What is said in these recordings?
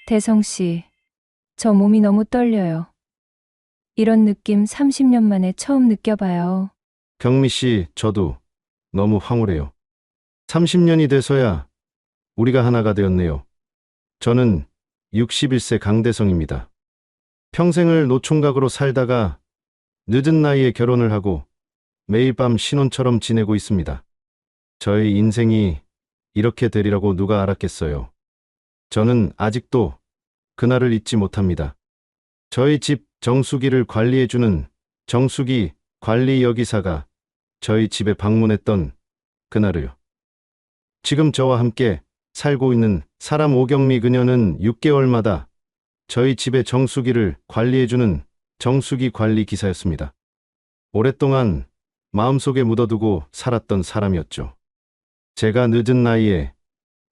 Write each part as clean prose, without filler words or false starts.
대성 씨, 저 몸이 너무 떨려요. 이런 느낌 30년 만에 처음 느껴봐요. 경미 씨, 저도 너무 황홀해요. 30년이 돼서야 우리가 하나가 되었네요. 저는 61세 강대성입니다. 평생을 노총각으로 살다가 늦은 나이에 결혼을 하고 매일 밤 신혼처럼 지내고 있습니다. 저의 인생이 이렇게 되리라고 누가 알았겠어요. 저는 아직도 그날을 잊지 못합니다. 저희 집 정수기를 관리해주는 정수기 관리 여기사가 저희 집에 방문했던 그날을요. 지금 저와 함께 살고 있는 사람 오경미 그녀는 6개월마다 저희 집의 정수기를 관리해주는 정수기 관리 기사였습니다. 오랫동안 마음속에 묻어두고 살았던 사람이었죠. 제가 늦은 나이에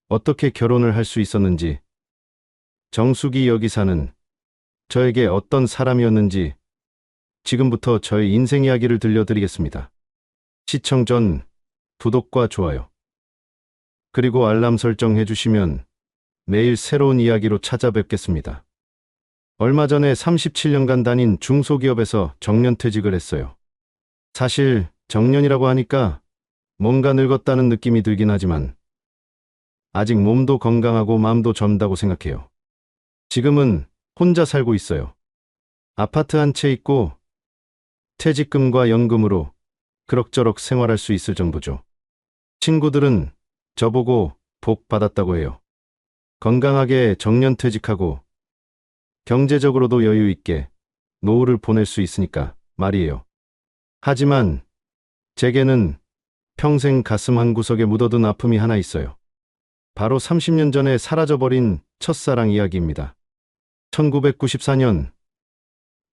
어떻게 결혼을 할 수 있었는지, 정수기 여기사는 저에게 어떤 사람이었는지 지금부터 저의 인생 이야기를 들려드리겠습니다. 시청 전 구독과 좋아요, 그리고 알람 설정해 주시면 매일 새로운 이야기로 찾아뵙겠습니다. 얼마 전에 37년간 다닌 중소기업에서 정년퇴직을 했어요. 사실 정년이라고 하니까 뭔가 늙었다는 느낌이 들긴 하지만 아직 몸도 건강하고 마음도 젊다고 생각해요. 지금은 혼자 살고 있어요. 아파트 한 채 있고 퇴직금과 연금으로 그럭저럭 생활할 수 있을 정도죠. 친구들은 저보고 복 받았다고 해요. 건강하게 정년퇴직하고 경제적으로도 여유 있게 노후를 보낼 수 있으니까 말이에요. 하지만 제게는 평생 가슴 한구석에 묻어둔 아픔이 하나 있어요. 바로 30년 전에 사라져버린 첫사랑 이야기입니다. 1994년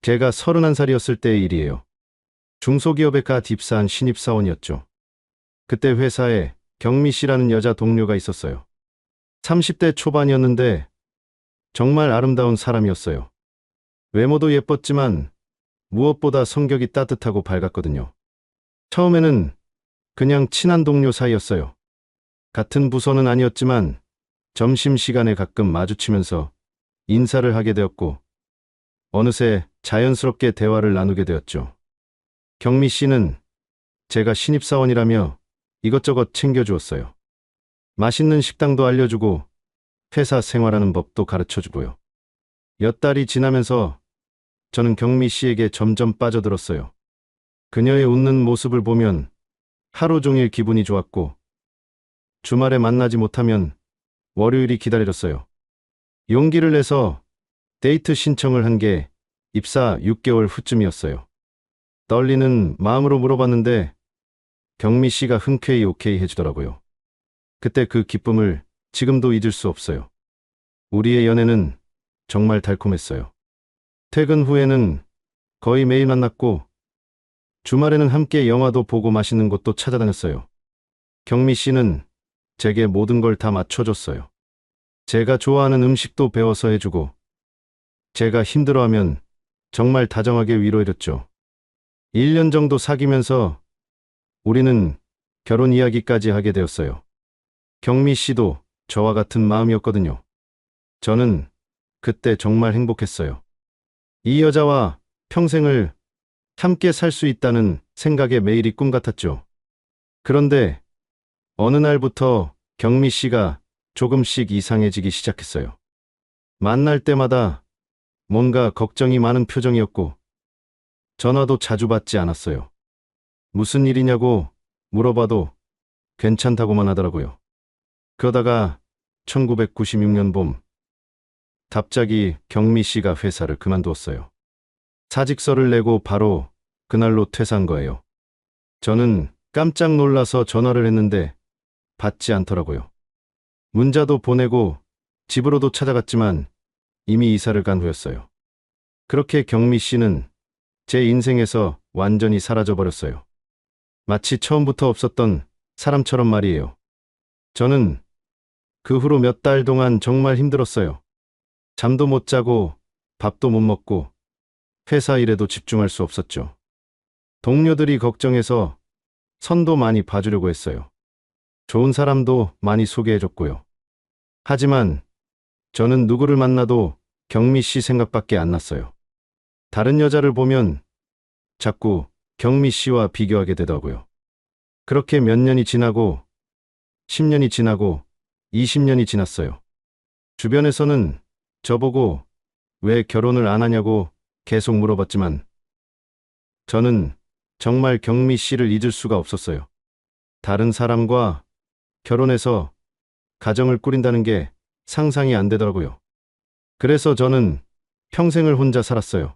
제가 31살이었을 때의 일이에요. 중소기업에 갓 입사한 신입사원이었죠. 그때 회사에 경미 씨라는 여자 동료가 있었어요. 30대 초반이었는데 정말 아름다운 사람이었어요. 외모도 예뻤지만 무엇보다 성격이 따뜻하고 밝았거든요. 처음에는 그냥 친한 동료 사이였어요. 같은 부서는 아니었지만 점심시간에 가끔 마주치면서 인사를 하게 되었고 어느새 자연스럽게 대화를 나누게 되었죠. 경미 씨는 제가 신입사원이라며 이것저것 챙겨주었어요. 맛있는 식당도 알려주고 회사 생활하는 법도 가르쳐주고요. 몇 달이 지나면서 저는 경미 씨에게 점점 빠져들었어요. 그녀의 웃는 모습을 보면 하루 종일 기분이 좋았고 주말에 만나지 못하면 월요일이 기다려졌어요. 용기를 내서 데이트 신청을 한 게 입사 6개월 후쯤이었어요. 떨리는 마음으로 물어봤는데 경미 씨가 흔쾌히 오케이 해주더라고요. 그때 그 기쁨을 지금도 잊을 수 없어요. 우리의 연애는 정말 달콤했어요. 퇴근 후에는 거의 매일 만났고 주말에는 함께 영화도 보고 맛있는 곳도 찾아다녔어요. 경미 씨는 제게 모든 걸 다 맞춰줬어요. 제가 좋아하는 음식도 배워서 해주고 제가 힘들어하면 정말 다정하게 위로해줬죠. 1년 정도 사귀면서 우리는 결혼 이야기까지 하게 되었어요. 경미 씨도 저와 같은 마음이었거든요. 저는 그때 정말 행복했어요. 이 여자와 평생을 함께 살 수 있다는 생각에 매일이 꿈 같았죠. 그런데 어느 날부터 경미 씨가 조금씩 이상해지기 시작했어요. 만날 때마다 뭔가 걱정이 많은 표정이었고 전화도 자주 받지 않았어요. 무슨 일이냐고 물어봐도 괜찮다고만 하더라고요. 그러다가 1996년 봄 갑자기 경미 씨가 회사를 그만두었어요. 사직서를 내고 바로 그날로 퇴사한 거예요. 저는 깜짝 놀라서 전화를 했는데 받지 않더라고요. 문자도 보내고 집으로도 찾아갔지만 이미 이사를 간 후였어요. 그렇게 경미 씨는 제 인생에서 완전히 사라져버렸어요. 마치 처음부터 없었던 사람처럼 말이에요. 저는 그 후로 몇 달 동안 정말 힘들었어요. 잠도 못 자고 밥도 못 먹고 회사 일에도 집중할 수 없었죠. 동료들이 걱정해서 선도 많이 봐주려고 했어요. 좋은 사람도 많이 소개해줬고요. 하지만 저는 누구를 만나도 경미 씨 생각밖에 안 났어요. 다른 여자를 보면 자꾸 경미 씨와 비교하게 되더라고요. 그렇게 몇 년이 지나고 10년이 지나고 20년이 지났어요. 주변에서는 저보고 왜 결혼을 안 하냐고 계속 물어봤지만 저는 정말 경미 씨를 잊을 수가 없었어요. 다른 사람과 결혼해서 가정을 꾸린다는 게 상상이 안 되더라고요. 그래서 저는 평생을 혼자 살았어요.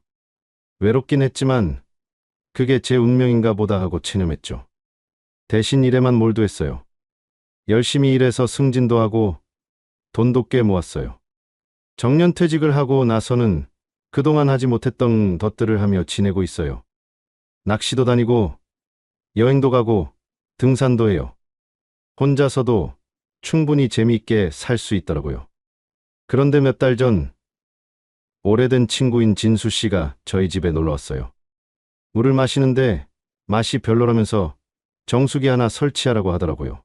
외롭긴 했지만 그게 제 운명인가 보다 하고 체념했죠. 대신 일에만 몰두했어요. 열심히 일해서 승진도 하고 돈도 꽤 모았어요. 정년퇴직을 하고 나서는 그동안 하지 못했던 것들을 하며 지내고 있어요. 낚시도 다니고 여행도 가고 등산도 해요. 혼자서도 충분히 재미있게 살 수 있더라고요. 그런데 몇 달 전 오래된 친구인 진수 씨가 저희 집에 놀러 왔어요. 물을 마시는데 맛이 별로라면서 정수기 하나 설치하라고 하더라고요.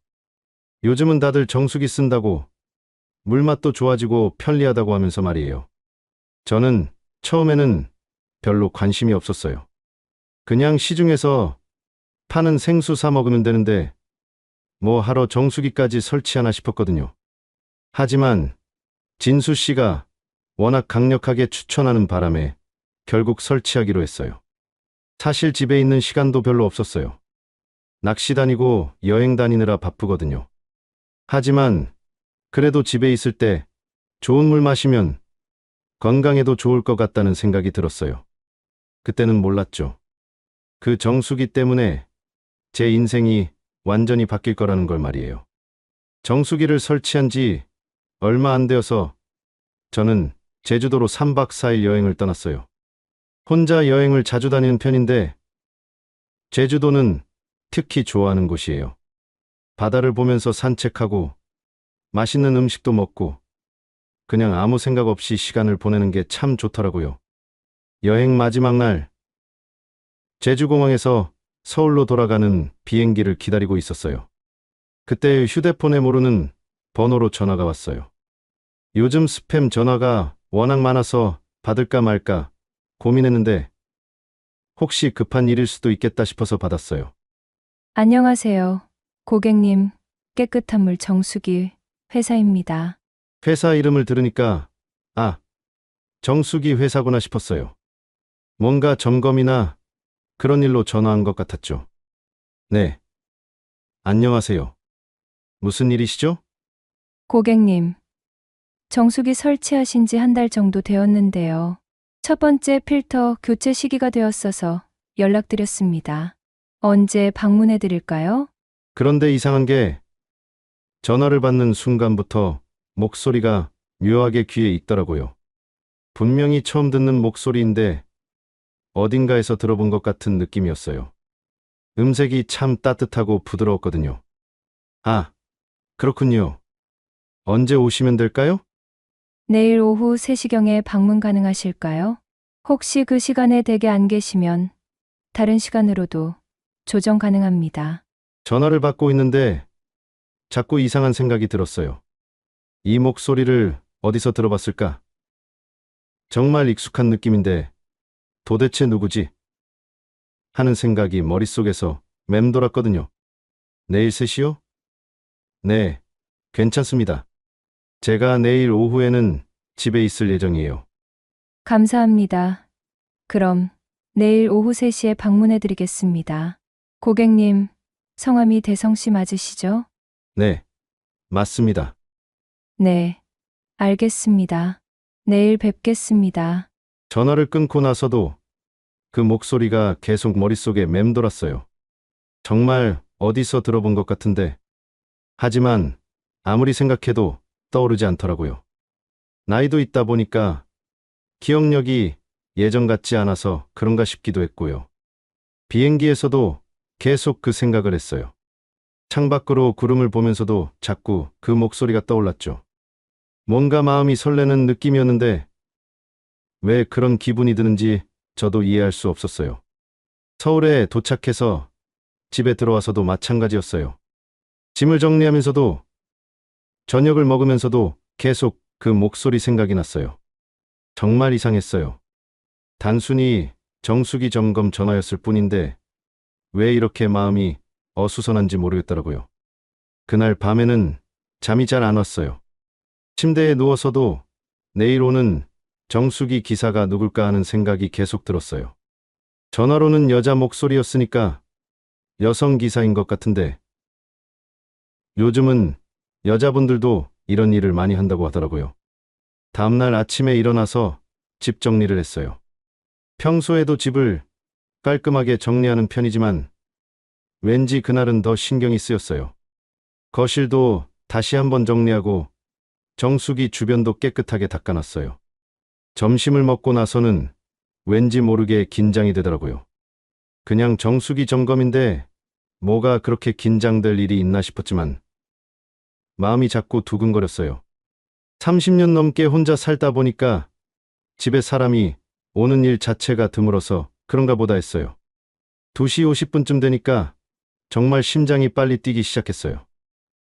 요즘은 다들 정수기 쓴다고 물맛도 좋아지고 편리하다고 하면서 말이에요. 저는 처음에는 별로 관심이 없었어요. 그냥 시중에서 파는 생수 사 먹으면 되는데 뭐 하러 정수기까지 설치하나 싶었거든요. 하지만 진수 씨가 워낙 강력하게 추천하는 바람에 결국 설치하기로 했어요. 사실 집에 있는 시간도 별로 없었어요. 낚시 다니고 여행 다니느라 바쁘거든요. 하지만 그래도 집에 있을 때 좋은 물 마시면 건강에도 좋을 것 같다는 생각이 들었어요. 그때는 몰랐죠. 그 정수기 때문에 제 인생이 완전히 바뀔 거라는 걸 말이에요. 정수기를 설치한 지 얼마 안 되어서 저는 제주도로 3박 4일 여행을 떠났어요. 혼자 여행을 자주 다니는 편인데 제주도는 특히 좋아하는 곳이에요. 바다를 보면서 산책하고 맛있는 음식도 먹고 그냥 아무 생각 없이 시간을 보내는 게 참 좋더라고요. 여행 마지막 날 제주공항에서 서울로 돌아가는 비행기를 기다리고 있었어요. 그때 휴대폰에 모르는 번호로 전화가 왔어요. 요즘 스팸 전화가 워낙 많아서 받을까 말까 고민했는데 혹시 급한 일일 수도 있겠다 싶어서 받았어요. 안녕하세요. 고객님, 깨끗한 물 정수기 회사입니다. 회사 이름을 들으니까 아, 정수기 회사구나 싶었어요. 뭔가 점검이나 그런 일로 전화한 것 같았죠. 네. 안녕하세요. 무슨 일이시죠? 고객님, 정수기 설치하신 지 한 달 정도 되었는데요. 첫 번째 필터 교체 시기가 되었어서 연락드렸습니다. 언제 방문해 드릴까요? 그런데 이상한 게 전화를 받는 순간부터 목소리가 묘하게 귀에 익더라고요. 분명히 처음 듣는 목소리인데 어딘가에서 들어본 것 같은 느낌이었어요. 음색이 참 따뜻하고 부드러웠거든요. 아, 그렇군요. 언제 오시면 될까요? 내일 오후 3시경에 방문 가능하실까요? 혹시 그 시간에 댁에 안 계시면 다른 시간으로도 조정 가능합니다. 전화를 받고 있는데 자꾸 이상한 생각이 들었어요. 이 목소리를 어디서 들어봤을까? 정말 익숙한 느낌인데 도대체 누구지? 하는 생각이 머릿속에서 맴돌았거든요. 내일 3시요? 네, 괜찮습니다. 제가 내일 오후에는 집에 있을 예정이에요. 감사합니다. 그럼 내일 오후 3시에 방문해 드리겠습니다. 고객님, 성함이 대성 씨 맞으시죠? 네, 맞습니다. 네, 알겠습니다. 내일 뵙겠습니다. 전화를 끊고 나서도 그 목소리가 계속 머릿속에 맴돌았어요. 정말 어디서 들어본 것 같은데, 하지만 아무리 생각해도 떠오르지 않더라고요. 나이도 있다 보니까 기억력이 예전 같지 않아서 그런가 싶기도 했고요. 비행기에서도 계속 그 생각을 했어요. 창밖으로 구름을 보면서도 자꾸 그 목소리가 떠올랐죠. 뭔가 마음이 설레는 느낌이었는데 왜 그런 기분이 드는지 저도 이해할 수 없었어요. 서울에 도착해서 집에 들어와서도 마찬가지였어요. 짐을 정리하면서도 저녁을 먹으면서도 계속 그 목소리 생각이 났어요. 정말 이상했어요. 단순히 정수기 점검 전화였을 뿐인데 왜 이렇게 마음이 어수선한지 모르겠더라고요. 그날 밤에는 잠이 잘 안 왔어요. 침대에 누워서도 내일 오는 정수기 기사가 누굴까 하는 생각이 계속 들었어요. 전화로는 여자 목소리였으니까 여성 기사인 것 같은데 요즘은 여자분들도 이런 일을 많이 한다고 하더라고요. 다음날 아침에 일어나서 집 정리를 했어요. 평소에도 집을 깔끔하게 정리하는 편이지만 왠지 그날은 더 신경이 쓰였어요. 거실도 다시 한번 정리하고 정수기 주변도 깨끗하게 닦아놨어요. 점심을 먹고 나서는 왠지 모르게 긴장이 되더라고요. 그냥 정수기 점검인데 뭐가 그렇게 긴장될 일이 있나 싶었지만 마음이 자꾸 두근거렸어요. 30년 넘게 혼자 살다 보니까 집에 사람이 오는 일 자체가 드물어서 그런가 보다 했어요. 2시 50분쯤 되니까 정말 심장이 빨리 뛰기 시작했어요.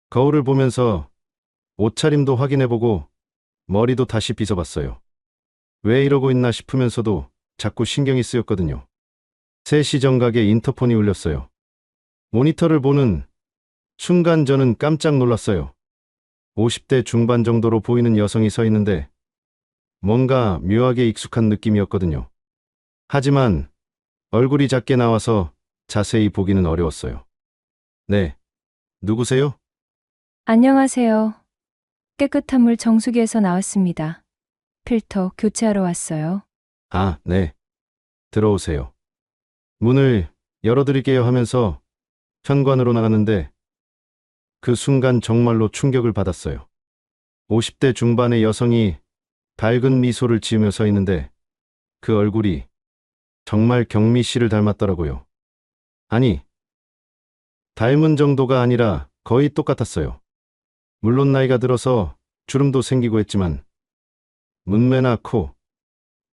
거울을 보면서 옷차림도 확인해보고 머리도 다시 빗어봤어요. 왜 이러고 있나 싶으면서도 자꾸 신경이 쓰였거든요. 3시 정각에 인터폰이 울렸어요. 모니터를 보는 순간 저는 깜짝 놀랐어요. 50대 중반 정도로 보이는 여성이 서 있는데 뭔가 묘하게 익숙한 느낌이었거든요. 하지만 얼굴이 작게 나와서 자세히 보기는 어려웠어요. 네, 누구세요? 안녕하세요. 깨끗한 물 정수기에서 나왔습니다. 필터 교체하러 왔어요. 아, 네. 들어오세요. 문을 열어드릴게요 하면서 현관으로 나갔는데 그 순간 정말로 충격을 받았어요. 50대 중반의 여성이 밝은 미소를 지으며 서 있는데 그 얼굴이 정말 경미 씨를 닮았더라고요. 아니, 닮은 정도가 아니라 거의 똑같았어요. 물론 나이가 들어서 주름도 생기고 했지만 문매나 코,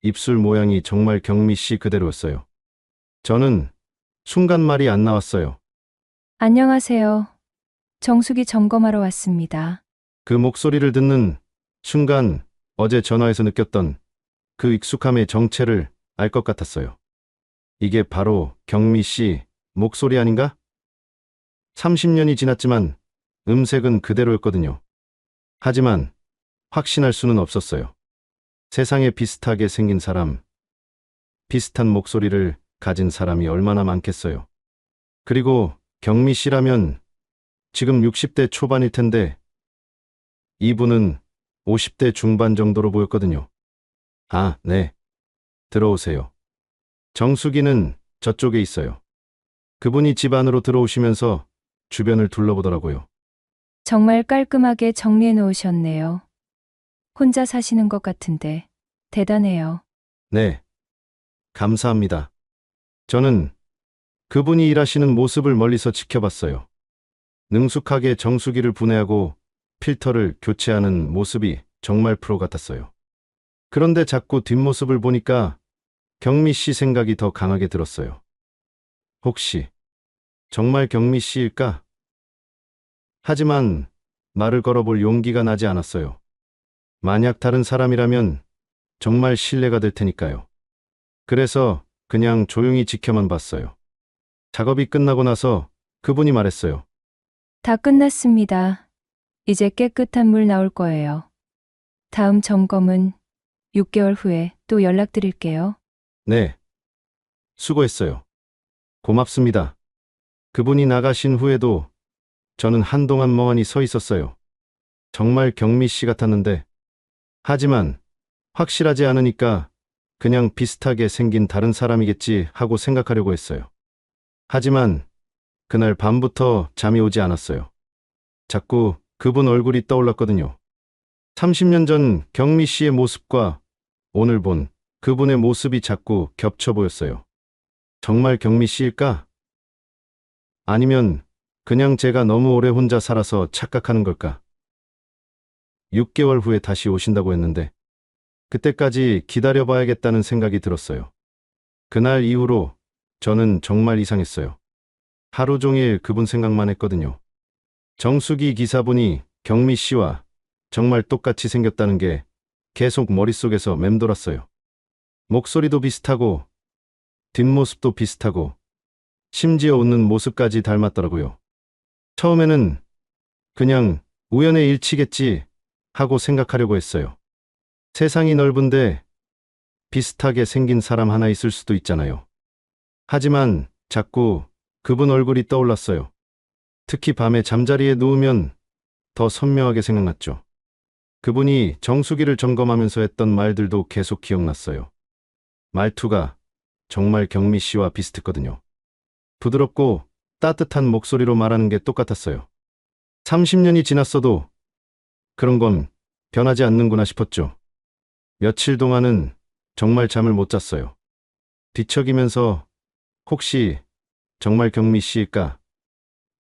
입술 모양이 정말 경미 씨 그대로였어요. 저는 순간 말이 안 나왔어요. 안녕하세요. 정수기 점검하러 왔습니다. 그 목소리를 듣는 순간 어제 전화에서 느꼈던 그 익숙함의 정체를 알 것 같았어요. 이게 바로 경미 씨 목소리 아닌가? 30년이 지났지만 음색은 그대로였거든요. 하지만 확신할 수는 없었어요. 세상에 비슷하게 생긴 사람, 비슷한 목소리를 가진 사람이 얼마나 많겠어요. 그리고 경미 씨라면 지금 60대 초반일 텐데 이분은 50대 중반 정도로 보였거든요. 아, 네. 들어오세요. 정수기는 저쪽에 있어요. 그분이 집 안으로 들어오시면서 주변을 둘러보더라고요. 정말 깔끔하게 정리해 놓으셨네요. 혼자 사시는 것 같은데 대단해요. 네. 감사합니다. 저는 그분이 일하시는 모습을 멀리서 지켜봤어요. 능숙하게 정수기를 분해하고 필터를 교체하는 모습이 정말 프로 같았어요. 그런데 자꾸 뒷모습을 보니까 경미 씨 생각이 더 강하게 들었어요. 혹시 정말 경미 씨일까? 하지만 말을 걸어볼 용기가 나지 않았어요. 만약 다른 사람이라면 정말 신뢰가 될 테니까요. 그래서 그냥 조용히 지켜만 봤어요. 작업이 끝나고 나서 그분이 말했어요. 다 끝났습니다. 이제 깨끗한 물 나올 거예요. 다음 점검은 6개월 후에 또 연락드릴게요. 네. 수고했어요. 고맙습니다. 그분이 나가신 후에도 저는 한동안 멍하니 서 있었어요. 정말 경미 씨 같았는데, 하지만 확실하지 않으니까 그냥 비슷하게 생긴 다른 사람이겠지 하고 생각하려고 했어요. 하지만 그날 밤부터 잠이 오지 않았어요. 자꾸 그분 얼굴이 떠올랐거든요. 30년 전 경미 씨의 모습과 오늘 본 그분의 모습이 자꾸 겹쳐 보였어요. 정말 경미 씨일까? 아니면 그냥 제가 너무 오래 혼자 살아서 착각하는 걸까? 6개월 후에 다시 오신다고 했는데 그때까지 기다려봐야겠다는 생각이 들었어요. 그날 이후로 저는 정말 이상했어요. 하루 종일 그분 생각만 했거든요. 정수기 기사분이 경미 씨와 정말 똑같이 생겼다는 게 계속 머릿속에서 맴돌았어요. 목소리도 비슷하고, 뒷모습도 비슷하고, 심지어 웃는 모습까지 닮았더라고요. 처음에는 그냥 우연의 일치겠지 하고 생각하려고 했어요. 세상이 넓은데 비슷하게 생긴 사람 하나 있을 수도 있잖아요. 하지만 자꾸 그분 얼굴이 떠올랐어요. 특히 밤에 잠자리에 누우면 더 선명하게 생각났죠. 그분이 정수기를 점검하면서 했던 말들도 계속 기억났어요. 말투가 정말 경미 씨와 비슷했거든요. 부드럽고 따뜻한 목소리로 말하는 게 똑같았어요. 30년이 지났어도 그런 건 변하지 않는구나 싶었죠. 며칠 동안은 정말 잠을 못 잤어요. 뒤척이면서 혹시 정말 경미 씨일까?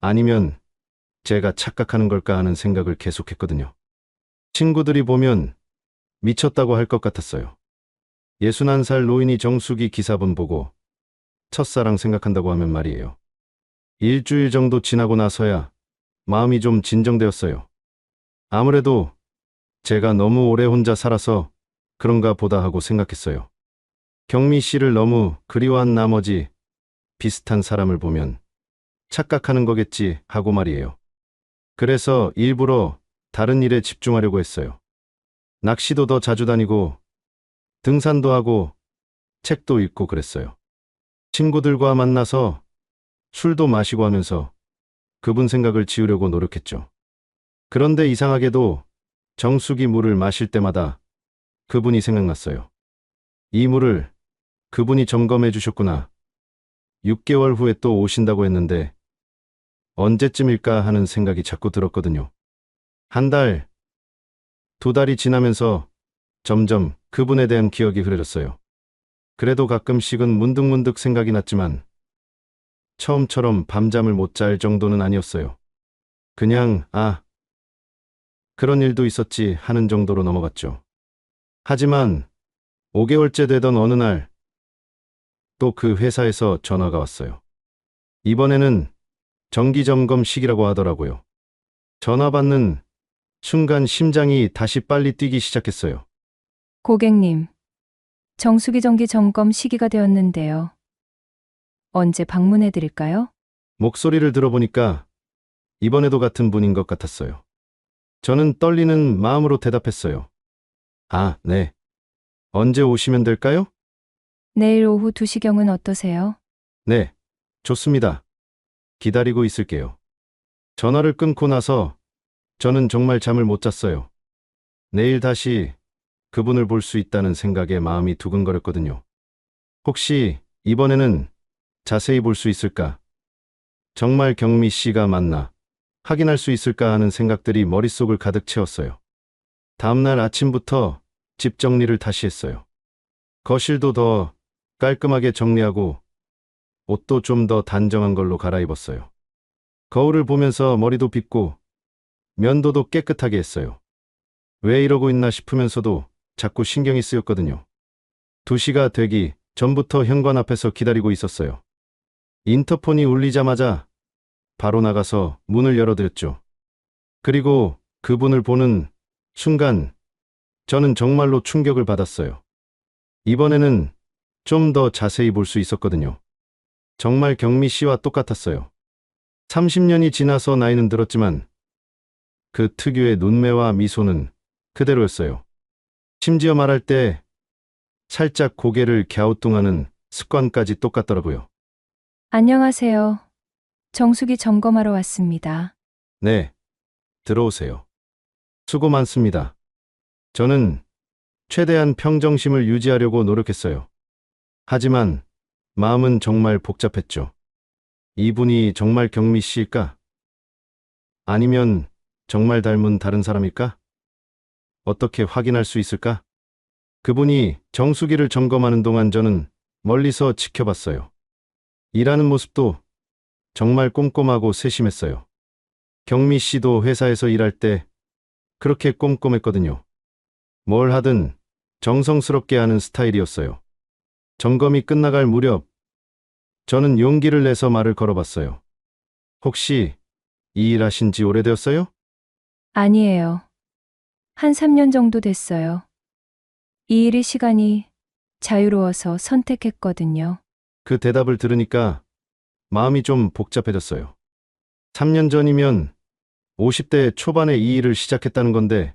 아니면 제가 착각하는 걸까 하는 생각을 계속했거든요. 친구들이 보면 미쳤다고 할 것 같았어요. 61살 노인이 정수기 기사분 보고 첫사랑 생각한다고 하면 말이에요. 일주일 정도 지나고 나서야 마음이 좀 진정되었어요. 아무래도 제가 너무 오래 혼자 살아서 그런가 보다 하고 생각했어요. 경미 씨를 너무 그리워한 나머지 비슷한 사람을 보면 착각하는 거겠지 하고 말이에요. 그래서 일부러 다른 일에 집중하려고 했어요. 낚시도 더 자주 다니고 등산도 하고 책도 읽고 그랬어요. 친구들과 만나서 술도 마시고 하면서 그분 생각을 지우려고 노력했죠. 그런데 이상하게도 정수기 물을 마실 때마다 그분이 생각났어요. 이 물을 그분이 점검해 주셨구나. 6개월 후에 또 오신다고 했는데 언제쯤일까 하는 생각이 자꾸 들었거든요. 한 달, 2달이 지나면서 점점 그분에 대한 기억이 흐려졌어요. 그래도 가끔씩은 문득문득 생각이 났지만 처음처럼 밤잠을 못 잘 정도는 아니었어요. 그냥 그런 일도 있었지 하는 정도로 넘어갔죠. 하지만 5개월째 되던 어느 날 또 그 회사에서 전화가 왔어요. 이번에는 정기점검식이라고 하더라고요. 전화 받는 순간 심장이 다시 빨리 뛰기 시작했어요. 고객님, 정수기 정기 점검 시기가 되었는데요. 언제 방문해 드릴까요? 목소리를 들어보니까 이번에도 같은 분인 것 같았어요. 저는 떨리는 마음으로 대답했어요. 네. 언제 오시면 될까요? 내일 오후 2시경은 어떠세요? 네. 좋습니다. 기다리고 있을게요. 전화를 끊고 나서 저는 정말 잠을 못 잤어요. 내일 다시 그분을 볼 수 있다는 생각에 마음이 두근거렸거든요. 혹시 이번에는 자세히 볼 수 있을까? 정말 경미 씨가 맞나? 확인할 수 있을까 하는 생각들이 머릿속을 가득 채웠어요. 다음날 아침부터 집 정리를 다시 했어요. 거실도 더 깔끔하게 정리하고 옷도 좀 더 단정한 걸로 갈아입었어요. 거울을 보면서 머리도 빗고 면도도 깨끗하게 했어요. 왜 이러고 있나 싶으면서도 자꾸 신경이 쓰였거든요. 2시가 되기 전부터 현관 앞에서 기다리고 있었어요. 인터폰이 울리자마자 바로 나가서 문을 열어드렸죠. 그리고 그분을 보는 순간 저는 정말로 충격을 받았어요. 이번에는 좀 더 자세히 볼 수 있었거든요. 정말 경미 씨와 똑같았어요. 30년이 지나서 나이는 들었지만 그 특유의 눈매와 미소는 그대로였어요. 심지어 말할 때 살짝 고개를 갸우뚱하는 습관까지 똑같더라고요. 안녕하세요. 정수기 점검하러 왔습니다. 네, 들어오세요. 수고 많습니다. 저는 최대한 평정심을 유지하려고 노력했어요. 하지만 마음은 정말 복잡했죠. 이분이 정말 경미 씨일까? 아니면 정말 닮은 다른 사람일까? 어떻게 확인할 수 있을까? 그분이 정수기를 점검하는 동안 저는 멀리서 지켜봤어요. 일하는 모습도 정말 꼼꼼하고 세심했어요. 경미 씨도 회사에서 일할 때 그렇게 꼼꼼했거든요. 뭘 하든 정성스럽게 하는 스타일이었어요. 점검이 끝나갈 무렵 저는 용기를 내서 말을 걸어봤어요. 혹시 이 일 하신 지 오래되었어요? 아니에요. 한 3년 정도 됐어요. 이 일이 시간이 자유로워서 선택했거든요. 그 대답을 들으니까 마음이 좀 복잡해졌어요. 3년 전이면 50대 초반에 이 일을 시작했다는 건데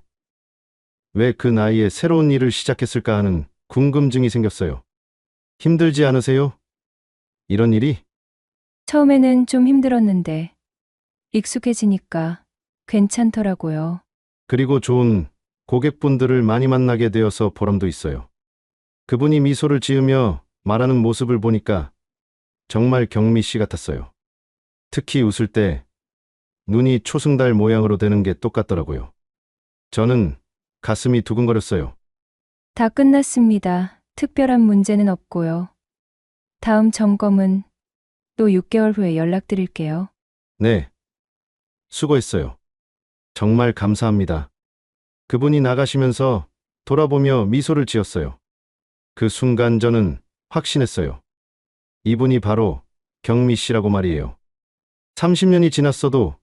왜 그 나이에 새로운 일을 시작했을까 하는 궁금증이 생겼어요. 힘들지 않으세요? 이런 일이? 처음에는 좀 힘들었는데 익숙해지니까 괜찮더라고요. 그리고 좋은 고객분들을 많이 만나게 되어서 보람도 있어요. 그분이 미소를 지으며 말하는 모습을 보니까 정말 경미 씨 같았어요. 특히 웃을 때 눈이 초승달 모양으로 되는 게 똑같더라고요. 저는 가슴이 두근거렸어요. 다 끝났습니다. 특별한 문제는 없고요. 다음 점검은 또 6개월 후에 연락드릴게요. 네, 수고했어요. 정말 감사합니다. 그분이 나가시면서 돌아보며 미소를 지었어요. 그 순간 저는 확신했어요. 이분이 바로 경미 씨라고 말이에요. 30년이 지났어도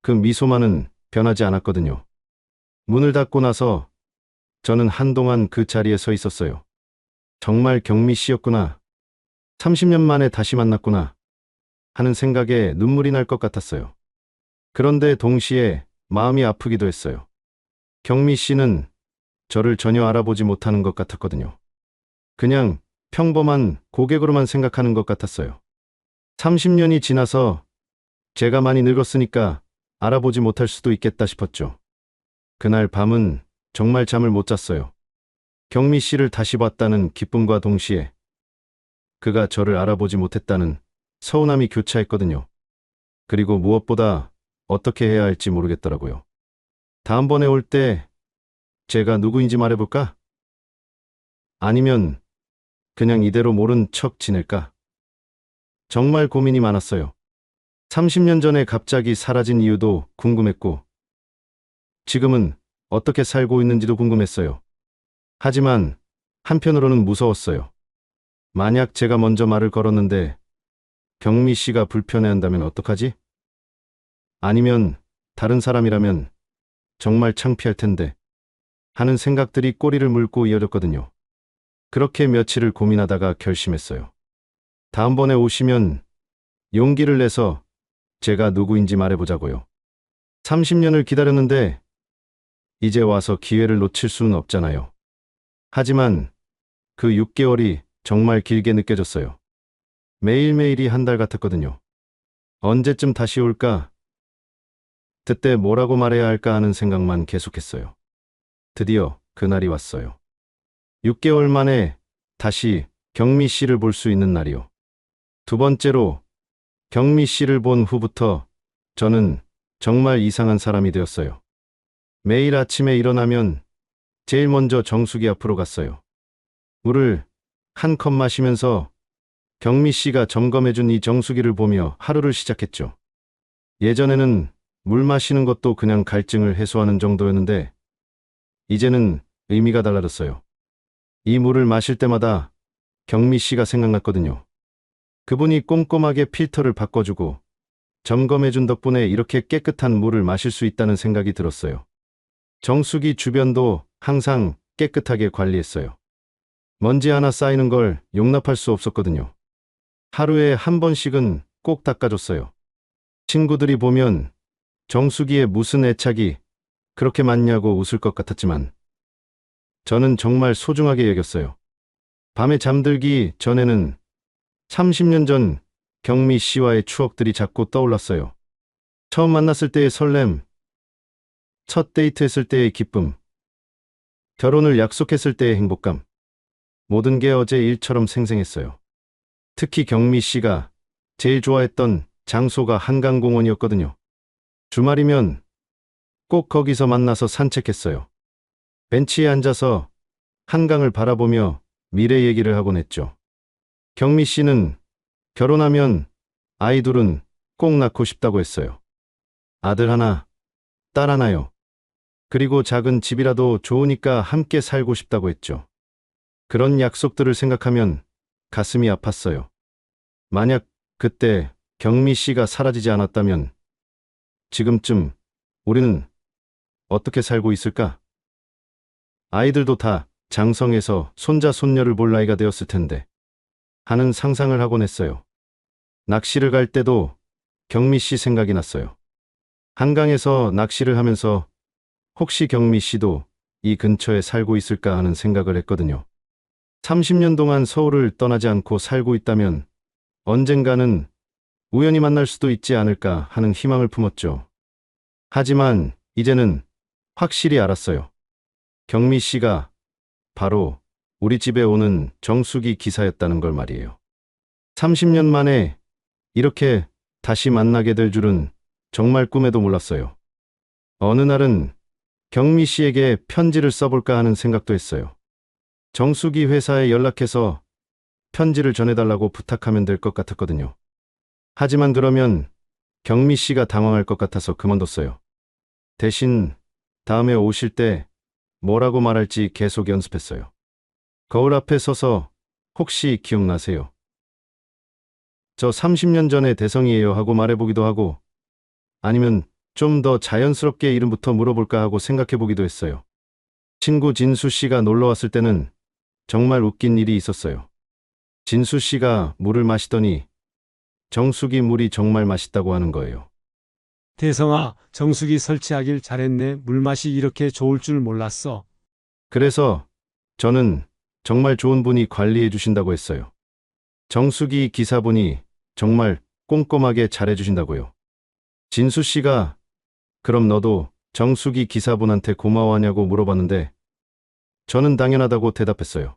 그 미소만은 변하지 않았거든요. 문을 닫고 나서 저는 한동안 그 자리에 서 있었어요. 정말 경미 씨였구나. 30년 만에 다시 만났구나. 하는 생각에 눈물이 날 것 같았어요. 그런데 동시에 마음이 아프기도 했어요. 경미 씨는 저를 전혀 알아보지 못하는 것 같았거든요. 그냥 평범한 고객으로만 생각하는 것 같았어요. 30년이 지나서 제가 많이 늙었으니까 알아보지 못할 수도 있겠다 싶었죠. 그날 밤은 정말 잠을 못 잤어요. 경미 씨를 다시 봤다는 기쁨과 동시에 그가 저를 알아보지 못했다는 서운함이 교차했거든요. 그리고 무엇보다 어떻게 해야 할지 모르겠더라고요. 다음번에 올 때 제가 누구인지 말해볼까? 아니면 그냥 이대로 모른 척 지낼까? 정말 고민이 많았어요. 30년 전에 갑자기 사라진 이유도 궁금했고, 지금은 어떻게 살고 있는지도 궁금했어요. 하지만 한편으로는 무서웠어요. 만약 제가 먼저 말을 걸었는데 경미 씨가 불편해한다면 어떡하지? 아니면 다른 사람이라면 정말 창피할 텐데 하는 생각들이 꼬리를 물고 이어졌거든요. 그렇게 며칠을 고민하다가 결심했어요. 다음번에 오시면 용기를 내서 제가 누구인지 말해보자고요. 30년을 기다렸는데 이제 와서 기회를 놓칠 수는 없잖아요. 하지만 그 6개월이 정말 길게 느껴졌어요. 매일매일이 한 달 같았거든요. 언제쯤 다시 올까? 그때 뭐라고 말해야 할까 하는 생각만 계속했어요. 드디어 그날이 왔어요. 6개월 만에 다시 경미 씨를 볼 수 있는 날이요. 두 번째로 경미 씨를 본 후부터 저는 정말 이상한 사람이 되었어요. 매일 아침에 일어나면 제일 먼저 정수기 앞으로 갔어요. 물을 한 컵 마시면서 경미 씨가 점검해준 이 정수기를 보며 하루를 시작했죠. 예전에는 물 마시는 것도 그냥 갈증을 해소하는 정도였는데 이제는 의미가 달라졌어요. 이 물을 마실 때마다 경미 씨가 생각났거든요. 그분이 꼼꼼하게 필터를 바꿔주고 점검해준 덕분에 이렇게 깨끗한 물을 마실 수 있다는 생각이 들었어요. 정수기 주변도 항상 깨끗하게 관리했어요. 먼지 하나 쌓이는 걸 용납할 수 없었거든요. 하루에 한 번씩은 꼭 닦아줬어요. 친구들이 보면 정수기에 무슨 애착이 그렇게 많냐고 웃을 것 같았지만 저는 정말 소중하게 여겼어요. 밤에 잠들기 전에는 30년 전 경미 씨와의 추억들이 자꾸 떠올랐어요. 처음 만났을 때의 설렘, 첫 데이트했을 때의 기쁨, 결혼을 약속했을 때의 행복감. 모든 게 어제 일처럼 생생했어요. 특히 경미 씨가 제일 좋아했던 장소가 한강공원이었거든요. 주말이면 꼭 거기서 만나서 산책했어요. 벤치에 앉아서 한강을 바라보며 미래 얘기를 하곤 했죠. 경미 씨는 결혼하면 아이 둘은 꼭 낳고 싶다고 했어요. 아들 하나, 딸 하나요. 그리고 작은 집이라도 좋으니까 함께 살고 싶다고 했죠. 그런 약속들을 생각하면 가슴이 아팠어요. 만약 그때 경미 씨가 사라지지 않았다면 지금쯤 우리는 어떻게 살고 있을까? 아이들도 다 장성해서 손자 손녀를 볼 나이가 되었을 텐데 하는 상상을 하곤 했어요. 낚시를 갈 때도 경미 씨 생각이 났어요. 한강에서 낚시를 하면서 혹시 경미 씨도 이 근처에 살고 있을까 하는 생각을 했거든요. 30년 동안 서울을 떠나지 않고 살고 있다면 언젠가는 우연히 만날 수도 있지 않을까 하는 희망을 품었죠. 하지만 이제는 확실히 알았어요. 경미 씨가 바로 우리 집에 오는 정수기 기사였다는 걸 말이에요. 30년 만에 이렇게 다시 만나게 될 줄은 정말 꿈에도 몰랐어요. 어느 날은 경미 씨에게 편지를 써볼까 하는 생각도 했어요. 정수기 회사에 연락해서 편지를 전해달라고 부탁하면 될 것 같았거든요. 하지만 그러면 경미 씨가 당황할 것 같아서 그만뒀어요. 대신 다음에 오실 때 뭐라고 말할지 계속 연습했어요. 거울 앞에 서서 혹시 기억나세요? 저 30년 전에 대성이에요 하고 말해보기도 하고 아니면 좀 더 자연스럽게 이름부터 물어볼까 하고 생각해보기도 했어요. 친구 진수 씨가 놀러 왔을 때는 정말 웃긴 일이 있었어요. 진수 씨가 물을 마시더니 정수기 물이 정말 맛있다고 하는 거예요. 대성아, 정수기 설치하길 잘했네. 물맛이 이렇게 좋을 줄 몰랐어. 그래서 저는 정말 좋은 분이 관리해 주신다고 했어요. 정수기 기사분이 정말 꼼꼼하게 잘해 주신다고요. 진수 씨가 그럼 너도 정수기 기사분한테 고마워하냐고 물어봤는데 저는 당연하다고 대답했어요.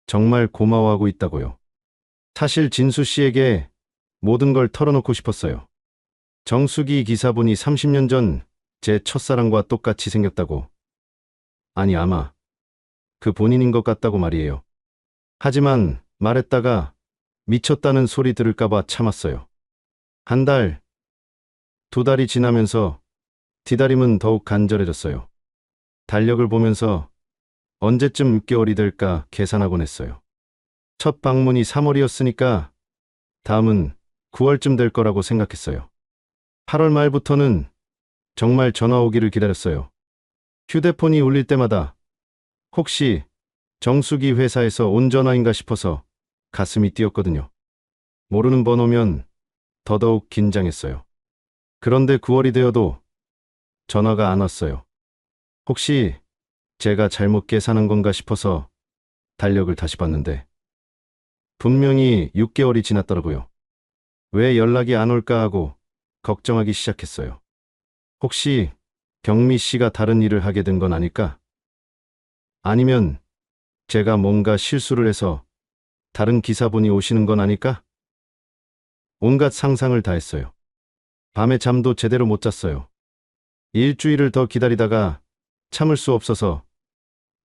정말 고마워하고 있다고요. 사실 진수 씨에게 모든 걸 털어놓고 싶었어요. 정수기 기사분이 30년 전 제 첫사랑과 똑같이 생겼다고. 아니, 아마 그 본인인 것 같다고 말이에요. 하지만 말했다가 미쳤다는 소리 들을까봐 참았어요. 한 달, 두 달이 지나면서 디다림은 더욱 간절해졌어요. 달력을 보면서 언제쯤 6개월이 될까 계산하곤 했어요. 첫 방문이 3월이었으니까 다음은 9월쯤 될 거라고 생각했어요. 8월 말부터는 정말 전화 오기를 기다렸어요. 휴대폰이 울릴 때마다 혹시 정수기 회사에서 온 전화인가 싶어서 가슴이 뛰었거든요. 모르는 번호면 더더욱 긴장했어요. 그런데 9월이 되어도 전화가 안 왔어요. 혹시 제가 잘못 계산한 건가 싶어서 달력을 다시 봤는데 분명히 6개월이 지났더라고요. 왜 연락이 안 올까 하고 걱정하기 시작했어요. 혹시 경미 씨가 다른 일을 하게 된 건 아닐까? 아니면 제가 뭔가 실수를 해서 다른 기사분이 오시는 건 아닐까? 온갖 상상을 다 했어요. 밤에 잠도 제대로 못 잤어요. 일주일을 더 기다리다가 참을 수 없어서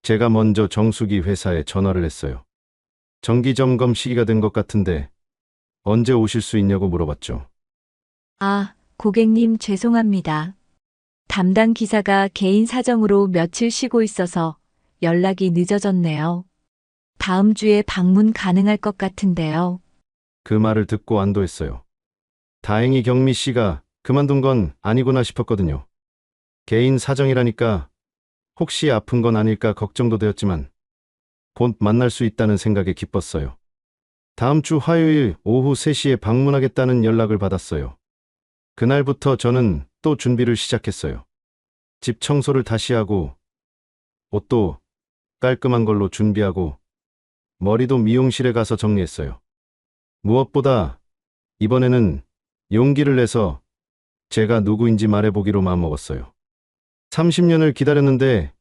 제가 먼저 정수기 회사에 전화를 했어요. 정기 점검 시기가 된 것 같은데 언제 오실 수 있냐고 물어봤죠. 아, 고객님 죄송합니다. 담당 기사가 개인 사정으로 며칠 쉬고 있어서 연락이 늦어졌네요. 다음 주에 방문 가능할 것 같은데요. 그 말을 듣고 안도했어요. 다행히 경미 씨가 그만둔 건 아니구나 싶었거든요. 개인 사정이라니까 혹시 아픈 건 아닐까 걱정도 되었지만 곧 만날 수 있다는 생각에 기뻤어요. 다음 주 화요일 오후 3시에 방문하겠다는 연락을 받았어요. 그날부터 저는 또 준비를 시작했어요. 집 청소를 다시 하고 옷도 깔끔한 걸로 준비하고 머리도 미용실에 가서 정리했어요. 무엇보다 이번에는 용기를 내서 제가 누구인지 말해보기로 마음먹었어요. 30년을 기다렸는데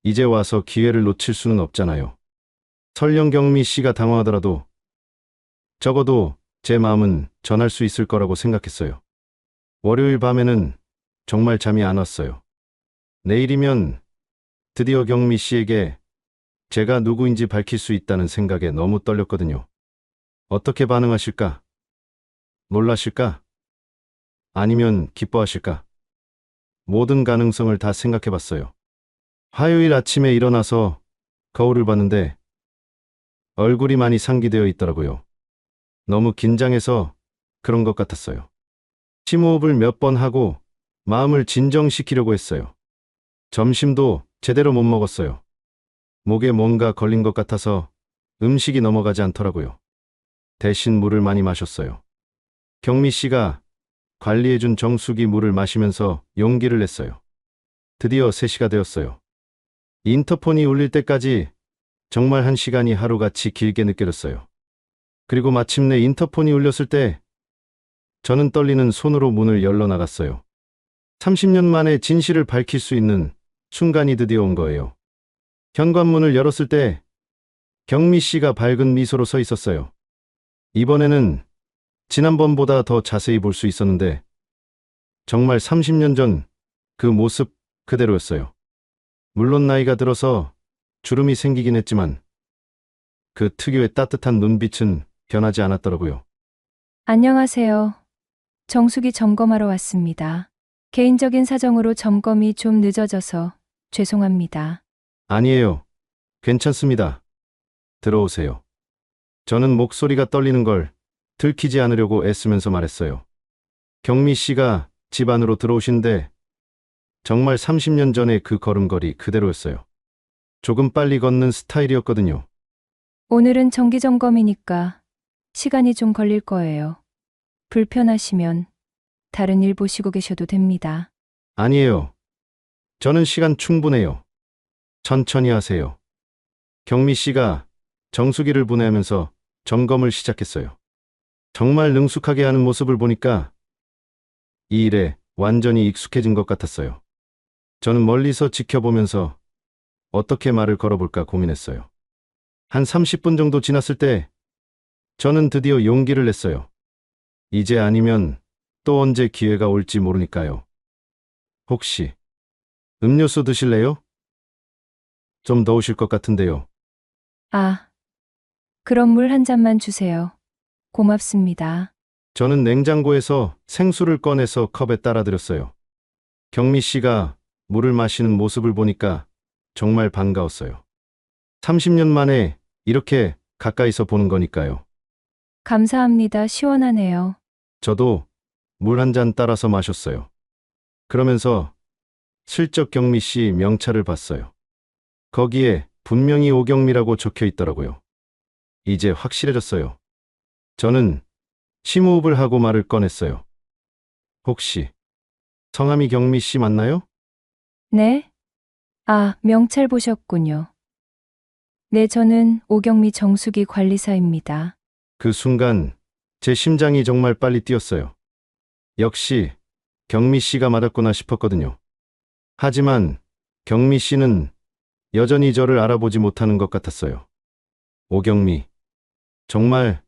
이제 와서 기회를 놓칠 수는 없잖아요. 설령 경미 씨가 당황하더라도 적어도 제 마음은 전할 수 있을 거라고 생각했어요. 월요일 밤에는 정말 잠이 안 왔어요. 내일이면 드디어 경미 씨에게 제가 누구인지 밝힐 수 있다는 생각에 너무 떨렸거든요. 어떻게 반응하실까? 놀라실까? 아니면 기뻐하실까? 모든 가능성을 다 생각해봤어요. 화요일 아침에 일어나서 거울을 봤는데 얼굴이 많이 상기되어 있더라고요. 너무 긴장해서 그런 것 같았어요. 심호흡을 몇 번 하고 마음을 진정시키려고 했어요. 점심도 제대로 못 먹었어요. 목에 뭔가 걸린 것 같아서 음식이 넘어가지 않더라고요. 대신 물을 많이 마셨어요. 경미 씨가 관리해준 정수기 물을 마시면서 용기를 냈어요. 드디어 3시가 되었어요. 인터폰이 울릴 때까지 정말 1시간이 하루같이 길게 느껴졌어요. 그리고 마침내 인터폰이 울렸을 때 저는 떨리는 손으로 문을 열러 나갔어요. 30년 만에 진실을 밝힐 수 있는 순간이 드디어 온 거예요. 현관문을 열었을 때 경미 씨가 밝은 미소로 서 있었어요. 이번에는 지난번보다 더 자세히 볼 수 있었는데 정말 30년 전 그 모습 그대로였어요. 물론 나이가 들어서 주름이 생기긴 했지만 그 특유의 따뜻한 눈빛은 변하지 않았더라고요. 안녕하세요. 정수기 점검하러 왔습니다. 개인적인 사정으로 점검이 좀 늦어져서 죄송합니다. 아니에요. 괜찮습니다. 들어오세요. 저는 목소리가 떨리는 걸 들키지 않으려고 애쓰면서 말했어요. 경미 씨가 집 안으로 들어오신데 정말 30년 전의 그 걸음걸이 그대로였어요. 조금 빨리 걷는 스타일이었거든요. 오늘은 정기 점검이니까 시간이 좀 걸릴 거예요. 불편하시면 다른 일 보시고 계셔도 됩니다. 아니에요. 저는 시간 충분해요. 천천히 하세요. 경미 씨가 정수기를 분해하면서 점검을 시작했어요. 정말 능숙하게 하는 모습을 보니까 이 일에 완전히 익숙해진 것 같았어요. 저는 멀리서 지켜보면서 어떻게 말을 걸어볼까 고민했어요. 한 30분 정도 지났을 때 저는 드디어 용기를 냈어요. 이제 아니면 또 언제 기회가 올지 모르니까요. 혹시 음료수 드실래요? 좀 더우실 것 같은데요. 아, 그럼 물 한 잔만 주세요. 고맙습니다. 저는 냉장고에서 생수를 꺼내서 컵에 따라드렸어요. 경미 씨가 물을 마시는 모습을 보니까 정말 반가웠어요. 30년 만에 이렇게 가까이서 보는 거니까요. 감사합니다. 시원하네요. 저도 물 한 잔 따라서 마셨어요. 그러면서 슬쩍 경미 씨 명찰을 봤어요. 거기에 분명히 오경미라고 적혀 있더라고요. 이제 확실해졌어요. 저는 심호흡을 하고 말을 꺼냈어요. 혹시 성함이 경미 씨 맞나요? 네? 아, 명찰 보셨군요. 네, 저는 오경미 정수기 관리사입니다. 그 순간 제 심장이 정말 빨리 뛰었어요. 역시 경미 씨가 맞았구나 싶었거든요. 하지만 경미 씨는 여전히 저를 알아보지 못하는 것 같았어요. 오경미. 정말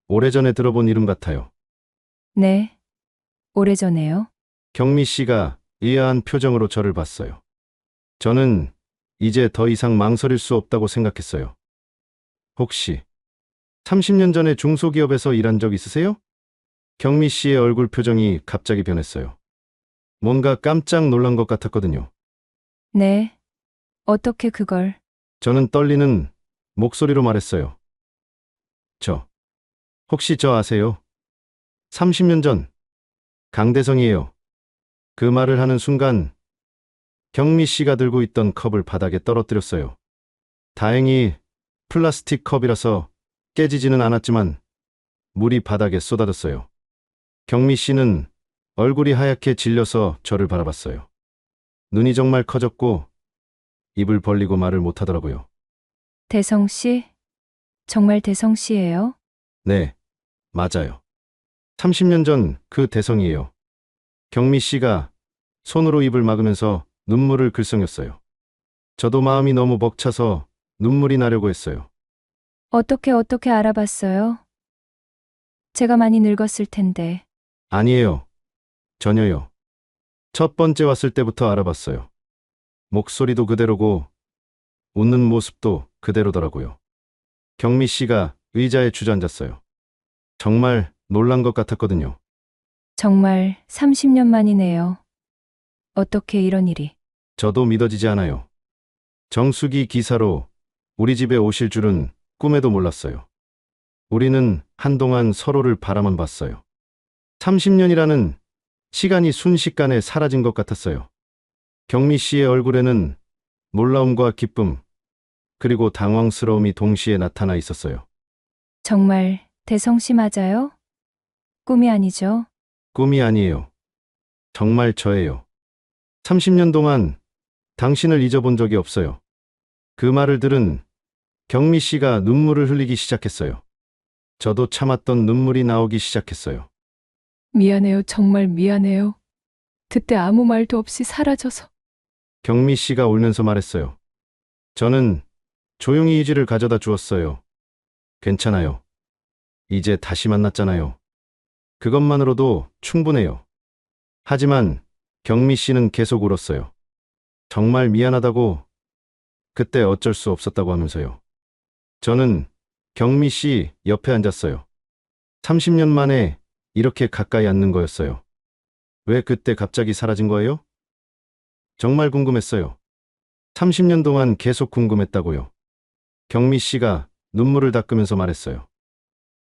오래전에 들어본 이름 같아요. 네, 오래전에요. 경미 씨가 의아한 표정으로 저를 봤어요. 저는 이제 더 이상 망설일 수 없다고 생각했어요. 혹시 30년 전에 중소기업에서 일한 적 있으세요? 경미 씨의 얼굴 표정이 갑자기 변했어요. 뭔가 깜짝 놀란 것 같았거든요. 네, 어떻게 그걸? 저는 떨리는 목소리로 말했어요. 혹시 저 아세요? 30년 전 강대성이에요. 그 말을 하는 순간 경미 씨가 들고 있던 컵을 바닥에 떨어뜨렸어요. 다행히 플라스틱 컵이라서 깨지지는 않았지만 물이 바닥에 쏟아졌어요. 경미 씨는 얼굴이 하얗게 질려서 저를 바라봤어요. 눈이 정말 커졌고 입을 벌리고 말을 못하더라고요. 대성 씨? 정말 대성 씨예요? 네, 맞아요. 30년 전 그 대성이에요. 경미 씨가 손으로 입을 막으면서 눈물을 글썽였어요. 저도 마음이 너무 벅차서 눈물이 나려고 했어요. 어떻게 알아봤어요? 제가 많이 늙었을 텐데. 아니에요. 전혀요. 첫 번째 왔을 때부터 알아봤어요. 목소리도 그대로고 웃는 모습도 그대로더라고요. 경미 씨가 의자에 주저앉았어요. 정말 놀란 것 같았거든요. 정말 30년 만이네요. 어떻게 이런 일이? 저도 믿어지지 않아요. 정수기 기사로 우리 집에 오실 줄은 꿈에도 몰랐어요. 우리는 한동안 서로를 바라만 봤어요. 30년이라는 시간이 순식간에 사라진 것 같았어요. 경미 씨의 얼굴에는 놀라움과 기쁨, 그리고 당황스러움이 동시에 나타나 있었어요. 정말 대성 씨 맞아요? 꿈이 아니죠? 꿈이 아니에요. 정말 저예요. 30년 동안 당신을 잊어본 적이 없어요. 그 말을 들은 경미 씨가 눈물을 흘리기 시작했어요. 저도 참았던 눈물이 나오기 시작했어요. 미안해요. 정말 미안해요. 그때 아무 말도 없이 사라져서. 경미 씨가 울면서 말했어요. 저는 조용히 휴지를 가져다 주었어요. 괜찮아요. 이제 다시 만났잖아요. 그것만으로도 충분해요. 하지만 경미 씨는 계속 울었어요. 정말 미안하다고, 그때 어쩔 수 없었다고 하면서요. 저는 경미 씨 옆에 앉았어요. 30년 만에 이렇게 가까이 앉는 거였어요. 왜 그때 갑자기 사라진 거예요? 정말 궁금했어요. 30년 동안 계속 궁금했다고요. 경미 씨가 눈물을 닦으면서 말했어요.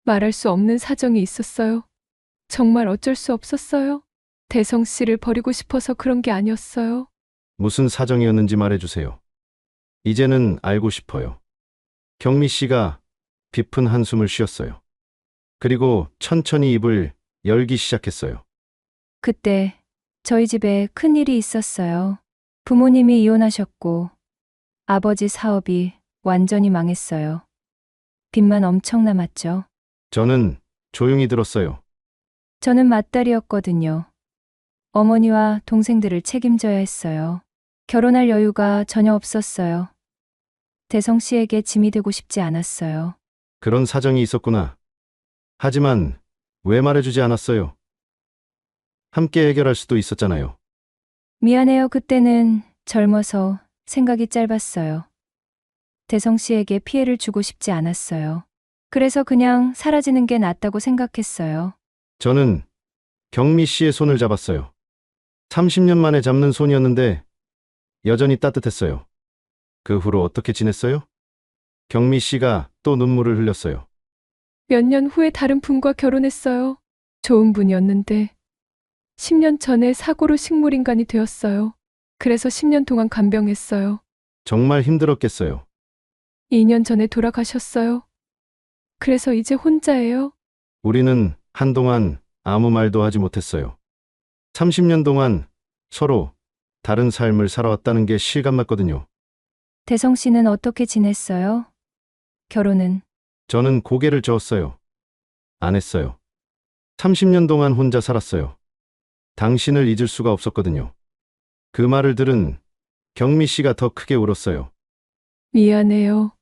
말할 수 없는 사정이 있었어요. 정말 어쩔 수 없었어요. 대성 씨를 버리고 싶어서 그런 게 아니었어요. 무슨 사정이었는지 말해주세요. 이제는 알고 싶어요. 경미 씨가 깊은 한숨을 쉬었어요. 그리고 천천히 입을 열기 시작했어요. 그때 저희 집에 큰일이 있었어요. 부모님이 이혼하셨고 아버지 사업이 완전히 망했어요. 빚만 엄청 남았죠. 저는 조용히 들었어요. 저는 맏딸이었거든요. 어머니와 동생들을 책임져야 했어요. 결혼할 여유가 전혀 없었어요. 대성 씨에게 짐이 되고 싶지 않았어요. 그런 사정이 있었구나. 하지만 왜 말해주지 않았어요? 함께 해결할 수도 있었잖아요. 미안해요. 그때는 젊어서 생각이 짧았어요. 대성 씨에게 피해를 주고 싶지 않았어요. 그래서 그냥 사라지는 게 낫다고 생각했어요. 저는 경미 씨의 손을 잡았어요. 30년 만에 잡는 손이었는데 여전히 따뜻했어요. 그 후로 어떻게 지냈어요? 경미 씨가 또 눈물을 흘렸어요. 몇 년 후에 다른 분과 결혼했어요. 좋은 분이었는데 10년 전에 사고로 식물인간이 되었어요. 그래서 10년 동안 간병했어요. 정말 힘들었겠어요. 2년 전에 돌아가셨어요. 그래서 이제 혼자예요. 우리는 한동안 아무 말도 하지 못했어요. 30년 동안 서로 다른 삶을 살아왔다는 게 실감났거든요. 대성 씨는 어떻게 지냈어요? 결혼은? 저는 고개를 저었어요. 안 했어요. 30년 동안 혼자 살았어요. 당신을 잊을 수가 없었거든요. 그 말을 들은 경미 씨가 더 크게 울었어요. 미안해요.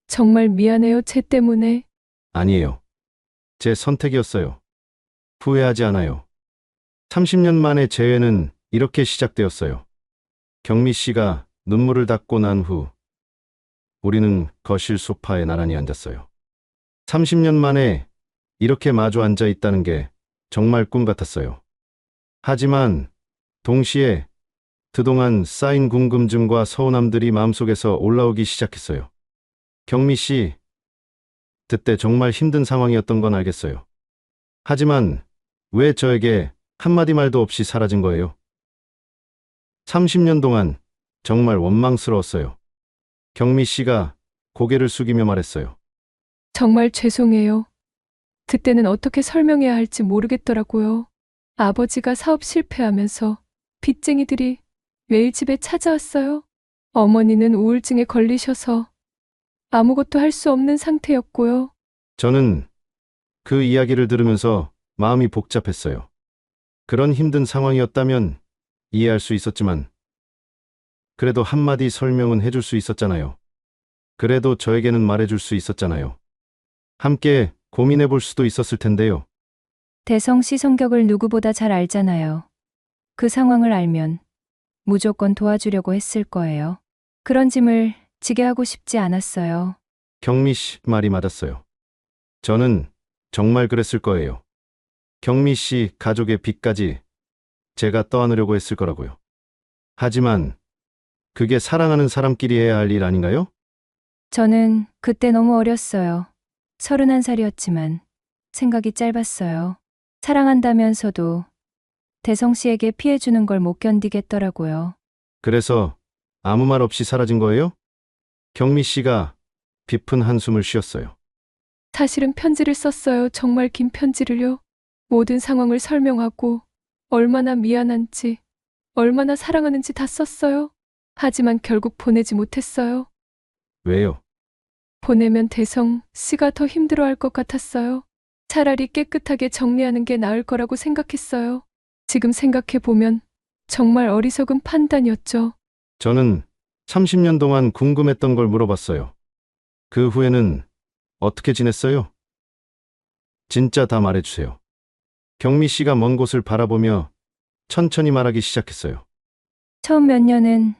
정말 미안해요. 쟤 때문에. 아니에요. 제 선택이었어요. 후회하지 않아요. 30년 만에 재회는 이렇게 시작되었어요. 경미 씨가 눈물을 닦고 난 후 우리는 거실 소파에 나란히 앉았어요. 30년 만에 이렇게 마주 앉아 있다는 게 정말 꿈 같았어요. 하지만 동시에 그동안 쌓인 궁금증과 서운함들이 마음속에서 올라오기 시작했어요. 경미 씨, 그때 정말 힘든 상황이었던 건 알겠어요. 하지만 왜 저에게 한마디 말도 없이 사라진 거예요? 30년 동안 정말 원망스러웠어요. 경미 씨가 고개를 숙이며 말했어요. 정말 죄송해요. 그때는 어떻게 설명해야 할지 모르겠더라고요. 아버지가 사업 실패하면서 빚쟁이들이 매일 집에 찾아왔어요. 어머니는 우울증에 걸리셔서 아무것도 할 수 없는 상태였고요. 저는 그 이야기를 들으면서 마음이 복잡했어요. 그런 힘든 상황이었다면 이해할 수 있었지만 그래도 한마디 설명은 해줄 수 있었잖아요. 그래도 저에게는 말해줄 수 있었잖아요. 함께 고민해 볼 수도 있었을 텐데요. 대성 씨 성격을 누구보다 잘 알잖아요. 그 상황을 알면 무조건 도와주려고 했을 거예요. 그런 짐을 지게 하고 싶지 않았어요. 경미 씨 말이 맞았어요. 저는 정말 그랬을 거예요. 경미 씨 가족의 빚까지 제가 떠안으려고 했을 거라고요. 하지만 그게 사랑하는 사람끼리 해야 할 일 아닌가요? 저는 그때 너무 어렸어요. 31살이었지만 생각이 짧았어요. 사랑한다면서도 대성 씨에게 피해 주는 걸 못 견디겠더라고요. 그래서 아무 말 없이 사라진 거예요? 경미 씨가 깊은 한숨을 쉬었어요. 사실은 편지를 썼어요. 정말 긴 편지를요. 모든 상황을 설명하고 얼마나 미안한지, 얼마나 사랑하는지 다 썼어요. 하지만 결국 보내지 못했어요. 왜요? 보내면 대성 씨가 더 힘들어할 것 같았어요. 차라리 깨끗하게 정리하는 게 나을 거라고 생각했어요. 지금 생각해 보면 정말 어리석은 판단이었죠. 저는 30년 동안 궁금했던 걸 물어봤어요. 그 후에는 어떻게 지냈어요? 진짜 다 말해주세요. 경미 씨가 먼 곳을 바라보며 천천히 말하기 시작했어요. 처음 몇 년은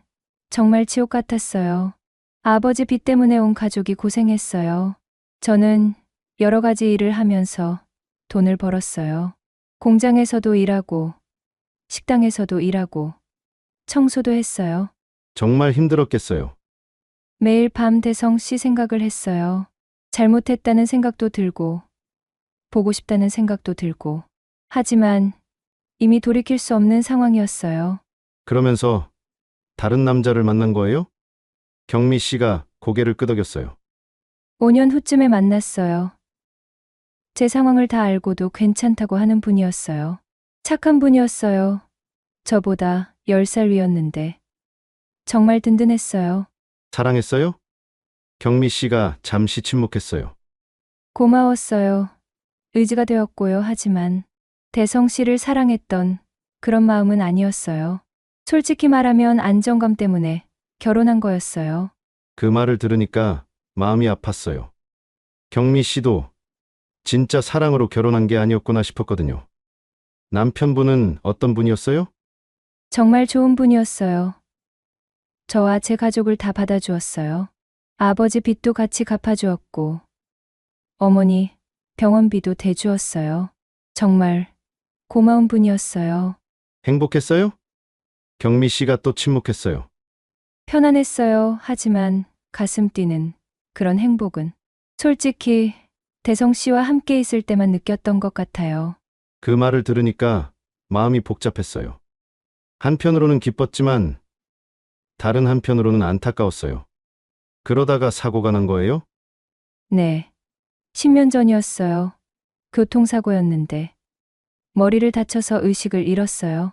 정말 지옥 같았어요. 아버지 빚 때문에 온 가족이 고생했어요. 저는 여러 가지 일을 하면서 돈을 벌었어요. 공장에서도 일하고, 식당에서도 일하고, 청소도 했어요. 정말 힘들었겠어요. 매일 밤 대성 씨 생각을 했어요. 잘못했다는 생각도 들고, 보고 싶다는 생각도 들고. 하지만 이미 돌이킬 수 없는 상황이었어요. 그러면서 다른 남자를 만난 거예요? 경미 씨가 고개를 끄덕였어요. 5년 후쯤에 만났어요. 제 상황을 다 알고도 괜찮다고 하는 분이었어요. 착한 분이었어요. 저보다 10살 위였는데. 정말 든든했어요. 사랑했어요? 경미 씨가 잠시 침묵했어요. 고마웠어요. 의지가 되었고요. 하지만 대성 씨를 사랑했던 그런 마음은 아니었어요. 솔직히 말하면 안정감 때문에 결혼한 거였어요. 그 말을 들으니까 마음이 아팠어요. 경미 씨도 진짜 사랑으로 결혼한 게 아니었구나 싶었거든요. 남편분은 어떤 분이었어요? 정말 좋은 분이었어요. 저와 제 가족을 다 받아주었어요. 아버지 빚도 같이 갚아주었고, 어머니 병원비도 대주었어요. 정말 고마운 분이었어요. 행복했어요? 경미 씨가 또 침묵했어요. 편안했어요. 하지만 가슴 뛰는 그런 행복은 솔직히 대성 씨와 함께 있을 때만 느꼈던 것 같아요. 그 말을 들으니까 마음이 복잡했어요. 한편으로는 기뻤지만 다른 한편으로는 안타까웠어요. 그러다가 사고가 난 거예요? 네. 10년 전이었어요. 교통사고였는데 머리를 다쳐서 의식을 잃었어요.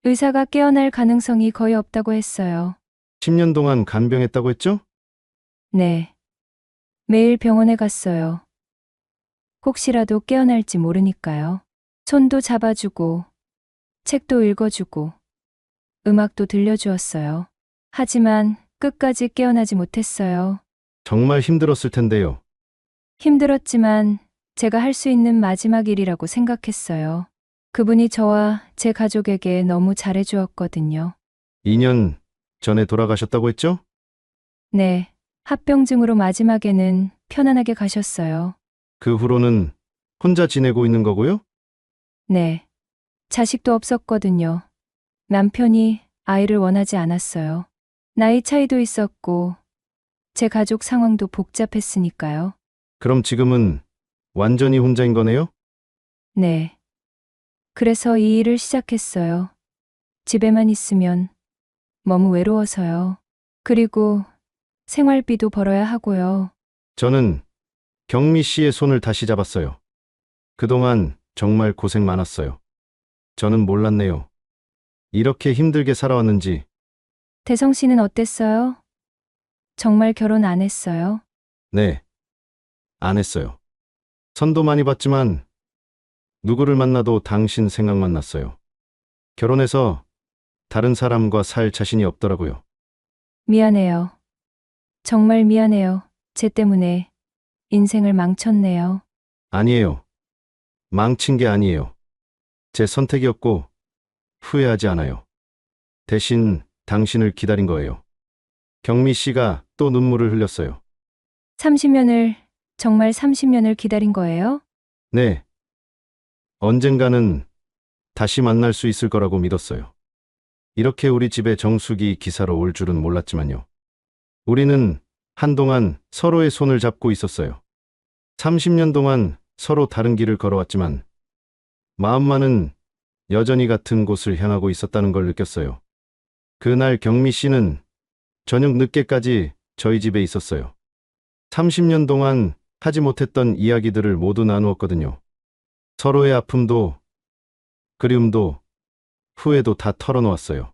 의사가 깨어날 가능성이 거의 없다고 했어요. 10년 동안 간병했다고 했죠? 네. 매일 병원에 갔어요. 혹시라도 깨어날지 모르니까요. 손도 잡아주고, 책도 읽어주고, 음악도 들려주었어요. 하지만 끝까지 깨어나지 못했어요. 정말 힘들었을 텐데요. 힘들었지만 제가 할 수 있는 마지막 일이라고 생각했어요. 그분이 저와 제 가족에게 너무 잘해주었거든요. 2년 전에 돌아가셨다고 했죠? 네. 합병증으로 마지막에는 편안하게 가셨어요. 그 후로는 혼자 지내고 있는 거고요? 네. 자식도 없었거든요. 남편이 아이를 원하지 않았어요. 나이 차이도 있었고, 제 가족 상황도 복잡했으니까요. 그럼 지금은 완전히 혼자인 거네요? 네. 그래서 이 일을 시작했어요. 집에만 있으면 너무 외로워서요. 그리고 생활비도 벌어야 하고요. 저는 경미 씨의 손을 다시 잡았어요. 그동안 정말 고생 많았어요. 저는 몰랐네요. 이렇게 힘들게 살아왔는지. 대성 씨는 어땠어요? 정말 결혼 안 했어요? 네. 안 했어요. 선도 많이 봤지만 누구를 만나도 당신 생각만 났어요. 결혼해서 다른 사람과 살 자신이 없더라고요. 미안해요. 정말 미안해요. 쟤 때문에 인생을 망쳤네요. 아니에요. 망친 게 아니에요. 제 선택이었고 후회하지 않아요. 대신 당신을 기다린 거예요. 경미 씨가 또 눈물을 흘렸어요. 30년을, 정말 30년을 기다린 거예요? 네. 언젠가는 다시 만날 수 있을 거라고 믿었어요. 이렇게 우리 집에 정숙이 기사로 올 줄은 몰랐지만요. 우리는 한동안 서로의 손을 잡고 있었어요. 30년 동안 서로 다른 길을 걸어왔지만 마음만은 여전히 같은 곳을 향하고 있었다는 걸 느꼈어요. 그날 경미 씨는 저녁 늦게까지 저희 집에 있었어요. 30년 동안 하지 못했던 이야기들을 모두 나누었거든요. 서로의 아픔도, 그리움도, 후회도 다 털어놓았어요.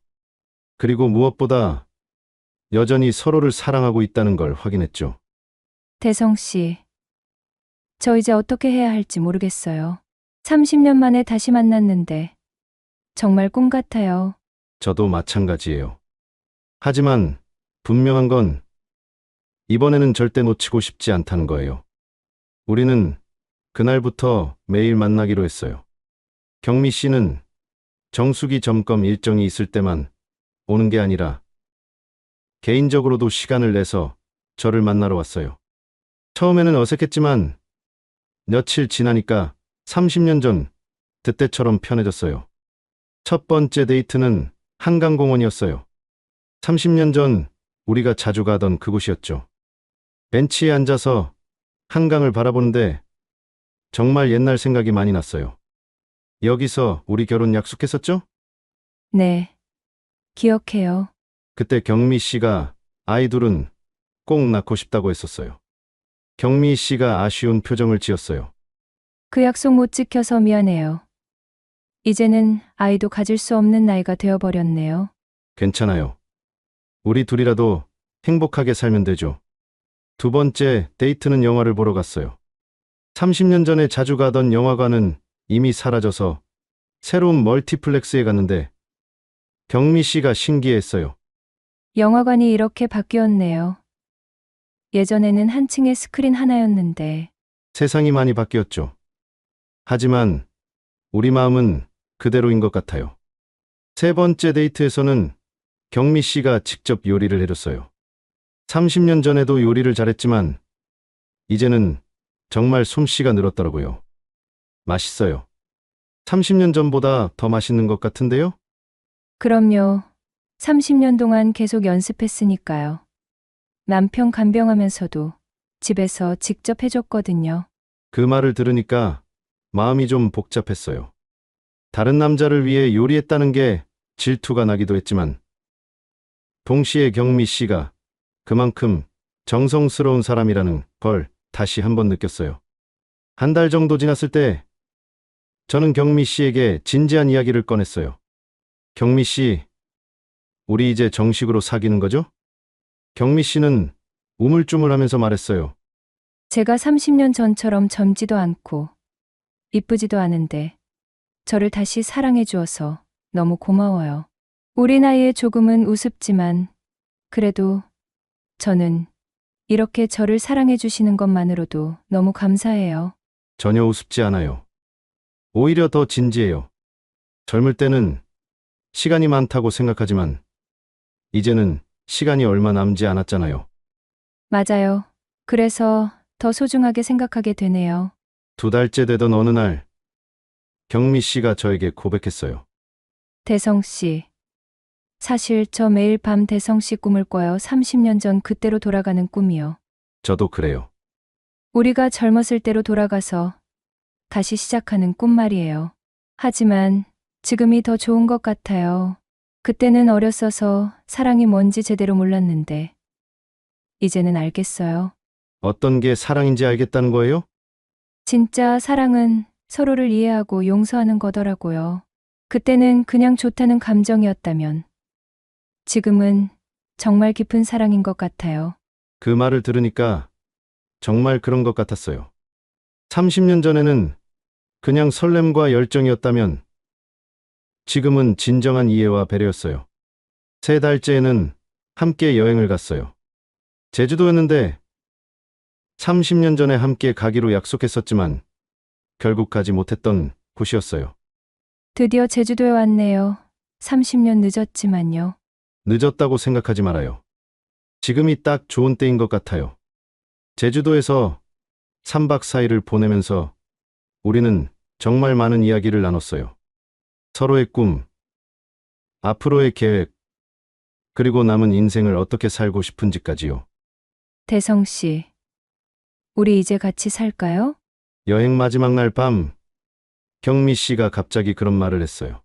그리고 무엇보다 여전히 서로를 사랑하고 있다는 걸 확인했죠. 대성 씨, 저 이제 어떻게 해야 할지 모르겠어요. 30년 만에 다시 만났는데 정말 꿈 같아요. 저도 마찬가지예요. 하지만 분명한 건 이번에는 절대 놓치고 싶지 않다는 거예요. 우리는 그날부터 매일 만나기로 했어요. 경미 씨는 정수기 점검 일정이 있을 때만 오는 게 아니라 개인적으로도 시간을 내서 저를 만나러 왔어요. 처음에는 어색했지만 며칠 지나니까 30년 전 그때처럼 편해졌어요. 첫 번째 데이트는 한강공원이었어요. 30년 전 우리가 자주 가던 그곳이었죠. 벤치에 앉아서 한강을 바라보는데 정말 옛날 생각이 많이 났어요. 여기서 우리 결혼 약속했었죠? 네, 기억해요. 그때 경미 씨가 아이 둘은 꼭 낳고 싶다고 했었어요. 경미 씨가 아쉬운 표정을 지었어요. 그 약속 못 지켜서 미안해요. 이제는 아이도 가질 수 없는 나이가 되어버렸네요. 괜찮아요. 우리 둘이라도 행복하게 살면 되죠. 두 번째 데이트는 영화를 보러 갔어요. 30년 전에 자주 가던 영화관은 이미 사라져서 새로운 멀티플렉스에 갔는데 경미 씨가 신기했어요. 영화관이 이렇게 바뀌었네요. 예전에는 한 층에 스크린 하나였는데 세상이 많이 바뀌었죠. 하지만 우리 마음은 그대로인 것 같아요. 세 번째 데이트에서는 경미 씨가 직접 요리를 해줬어요. 30년 전에도 요리를 잘했지만 이제는 정말 솜씨가 늘었더라고요. 맛있어요. 30년 전보다 더 맛있는 것 같은데요? 그럼요. 30년 동안 계속 연습했으니까요. 남편 간병하면서도 집에서 직접 해줬거든요. 그 말을 들으니까 마음이 좀 복잡했어요. 다른 남자를 위해 요리했다는 게 질투가 나기도 했지만 동시에 경미 씨가 그만큼 정성스러운 사람이라는 걸 다시 한번 느꼈어요. 한 달 정도 지났을 때 저는 경미 씨에게 진지한 이야기를 꺼냈어요. 경미 씨, 우리 이제 정식으로 사귀는 거죠? 경미 씨는 우물쭈물하면서 말했어요. 제가 30년 전처럼 젊지도 않고 이쁘지도 않은데 저를 다시 사랑해 주어서 너무 고마워요. 우리 나이에 조금은 우습지만 그래도 저는 이렇게 저를 사랑해 주시는 것만으로도 너무 감사해요. 전혀 우습지 않아요. 오히려 더 진지해요. 젊을 때는 시간이 많다고 생각하지만 이제는 시간이 얼마 남지 않았잖아요. 맞아요. 그래서 더 소중하게 생각하게 되네요. 2달째 되던 어느 날 경미 씨가 저에게 고백했어요. 대성 씨. 사실 저 매일 밤 대성 씨 꿈을 꿔요. 30년 전 그때로 돌아가는 꿈이요. 저도 그래요. 우리가 젊었을 때로 돌아가서 다시 시작하는 꿈 말이에요. 하지만 지금이 더 좋은 것 같아요. 그때는 어렸어서 사랑이 뭔지 제대로 몰랐는데 이제는 알겠어요. 어떤 게 사랑인지 알겠다는 거예요? 진짜 사랑은 서로를 이해하고 용서하는 거더라고요. 그때는 그냥 좋다는 감정이었다면 지금은 정말 깊은 사랑인 것 같아요. 그 말을 들으니까 정말 그런 것 같았어요. 30년 전에는 그냥 설렘과 열정이었다면 지금은 진정한 이해와 배려였어요. 3달째에는 함께 여행을 갔어요. 제주도였는데 30년 전에 함께 가기로 약속했었지만 결국 가지 못했던 곳이었어요. 드디어 제주도에 왔네요. 30년 늦었지만요. 늦었다고 생각하지 말아요. 지금이 딱 좋은 때인 것 같아요. 제주도에서 3박 4일을 보내면서 우리는 정말 많은 이야기를 나눴어요. 서로의 꿈, 앞으로의 계획, 그리고 남은 인생을 어떻게 살고 싶은지까지요. 대성 씨, 우리 이제 같이 살까요? 여행 마지막 날 밤, 경미 씨가 갑자기 그런 말을 했어요.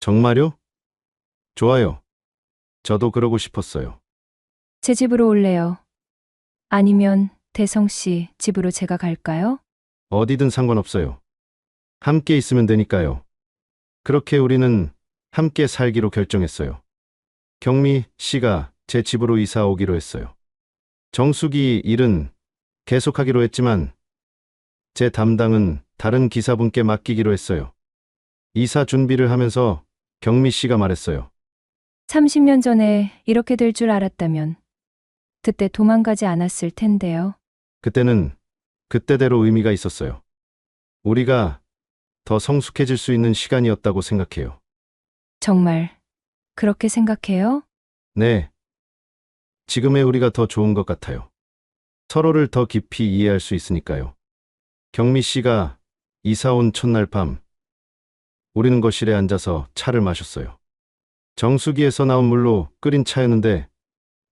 정말요? 좋아요. 저도 그러고 싶었어요. 제 집으로 올래요. 아니면 대성 씨 집으로 제가 갈까요? 어디든 상관없어요. 함께 있으면 되니까요. 그렇게 우리는 함께 살기로 결정했어요. 경미 씨가 제 집으로 이사 오기로 했어요. 정숙이 일은 계속하기로 했지만 제 담당은 다른 기사분께 맡기기로 했어요. 이사 준비를 하면서 경미 씨가 말했어요. 30년 전에 이렇게 될 줄 알았다면 그때 도망가지 않았을 텐데요. 그때는 그때대로 의미가 있었어요. 우리가 더 성숙해질 수 있는 시간이었다고 생각해요. 정말 그렇게 생각해요? 네. 지금의 우리가 더 좋은 것 같아요. 서로를 더 깊이 이해할 수 있으니까요. 경미 씨가 이사 온 첫날 밤, 우리는 거실에 앉아서 차를 마셨어요. 정수기에서 나온 물로 끓인 차였는데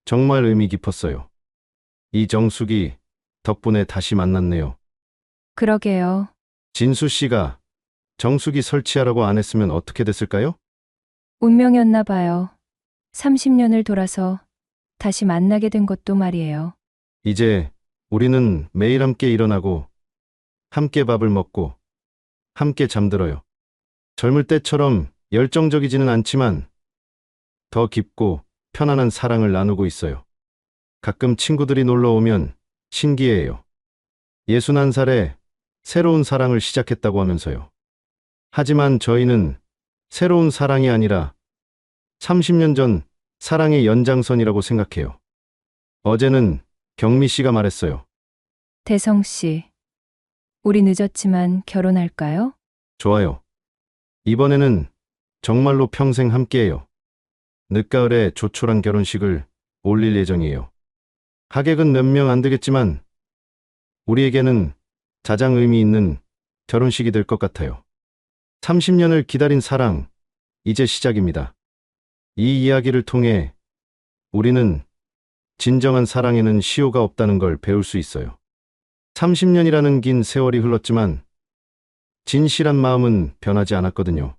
정말 의미 깊었어요. 이 정수기 덕분에 다시 만났네요. 그러게요. 진수 씨가 정수기 설치하라고 안 했으면 어떻게 됐을까요? 운명이었나 봐요. 30년을 돌아서 다시 만나게 된 것도 말이에요. 이제 우리는 매일 함께 일어나고 함께 밥을 먹고 함께 잠들어요. 젊을 때처럼 열정적이지는 않지만 더 깊고 편안한 사랑을 나누고 있어요. 가끔 친구들이 놀러 오면 신기해요. 61살에 새로운 사랑을 시작했다고 하면서요. 하지만 저희는 새로운 사랑이 아니라 30년 전 사랑의 연장선이라고 생각해요. 어제는 경미 씨가 말했어요. 대성 씨, 우리 늦었지만 결혼할까요? 좋아요. 이번에는 정말로 평생 함께해요. 늦가을에 조촐한 결혼식을 올릴 예정이에요. 하객은 몇 명 안 되겠지만 우리에게는 가장 의미 있는 결혼식이 될 것 같아요. 30년을 기다린 사랑, 이제 시작입니다. 이 이야기를 통해 우리는 진정한 사랑에는 시효가 없다는 걸 배울 수 있어요. 30년이라는 긴 세월이 흘렀지만 진실한 마음은 변하지 않았거든요.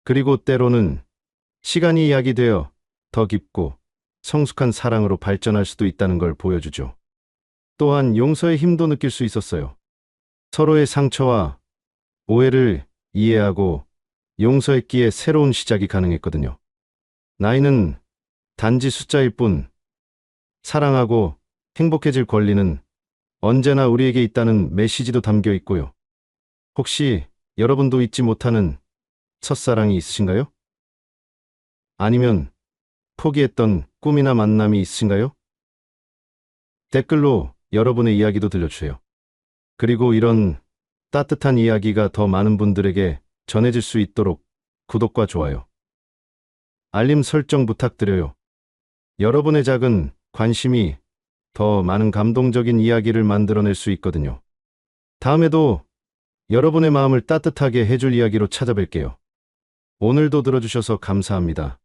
그리고 때로는 시간이 약이 되어 더 깊고 성숙한 사랑으로 발전할 수도 있다는 걸 보여주죠. 또한 용서의 힘도 느낄 수 있었어요. 서로의 상처와 오해를 이해하고 용서했기에 새로운 시작이 가능했거든요. 나이는 단지 숫자일 뿐, 사랑하고 행복해질 권리는 언제나 우리에게 있다는 메시지도 담겨 있고요. 혹시 여러분도 잊지 못하는 첫사랑이 있으신가요? 아니면 포기했던 꿈이나 만남이 있으신가요? 댓글로 여러분의 이야기도 들려주세요. 그리고 이런 따뜻한 이야기가 더 많은 분들에게 전해질 수 있도록 구독과 좋아요, 알림 설정 부탁드려요. 여러분의 작은 관심이 더 많은 감동적인 이야기를 만들어낼 수 있거든요. 다음에도 여러분의 마음을 따뜻하게 해줄 이야기로 찾아뵐게요. 오늘도 들어주셔서 감사합니다.